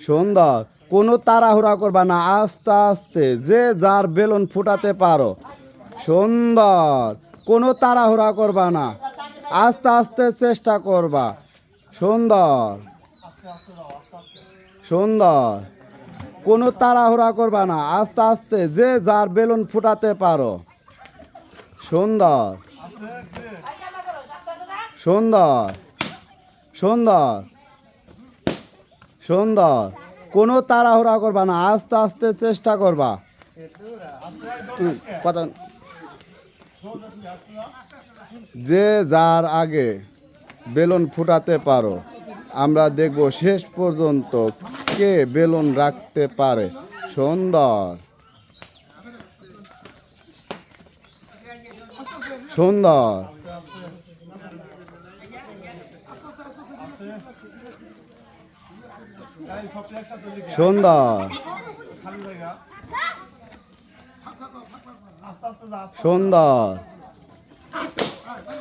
সুন্দর। কোনো তাড়াহুড়া করবা না, আস্তে আস্তে যে যার বেলুন ফুটাতে পারো। সুন্দর। কোনো তাড়াহুড়া করবা না, আস্তে আস্তে চেষ্টা করবা। সুন্দর সুন্দর। কোনো তাড়াহুড়া করবা না, আস্তে আস্তে যে যার বেলুন ফুটাতে পারো। সুন্দর সুন্দর সুন্দর সুন্দর। কোনো তাড়াহুড়া করবা না, আস্তে আস্তে চেষ্টা করবা। কথা যে যার আগে বেলুন ফুটাতে পারো। আমরা দেখব শেষ পর্যন্ত কে বেলুন রাখতে পারে। সুন্দর সুন্দর সুন্দর সুন্দর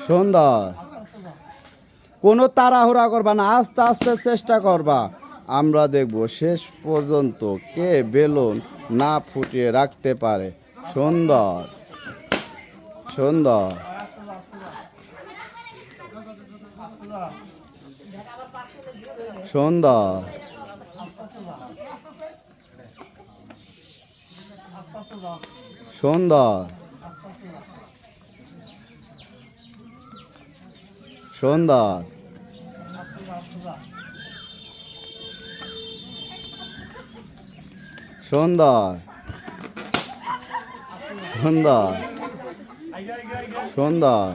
সুন্দর। কোনো তাড়াহুড়া করবা না, আস্তে আস্তে চেষ্টা করবা। আমরা দেখব শেষ পর্যন্ত কে বেলুন না ফুটিয়ে রাখতে পারে। সুন্দর সুন্দর সুন্দর সুন্দর সুন্দর সুন্দর সুন্দর সুন্দর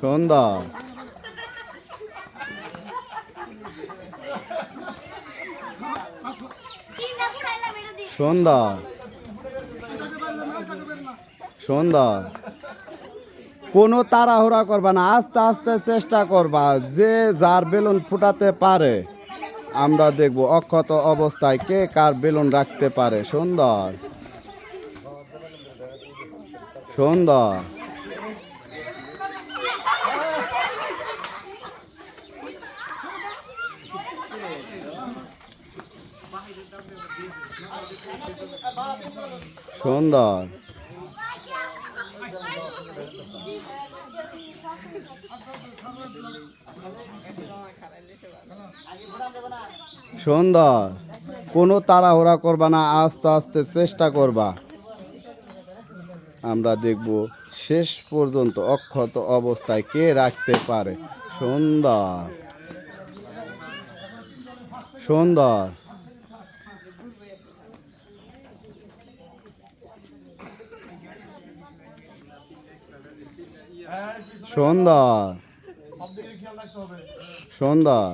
সুন্দর সুন্দর সুন্দর। কোনো তাড়াহুড়া করবা না, আস্তে আস্তে চেষ্টা করবা। যে যার বেলুন ফুটাতে পারে। আমরা দেখব অক্ষত অবস্থায় কে কার বেলুন রাখতে পারে। সুন্দর সুন্দর সুন্দর সুন্দর। কোনো তাড়াহুড়া করবা না, আস্তে আস্তে চেষ্টা করবা। আমরা দেখব শেষ পর্যন্ত অক্ষত অবস্থায় কে রাখতে পারে। সুন্দর সুন্দর সুন্দর সুন্দর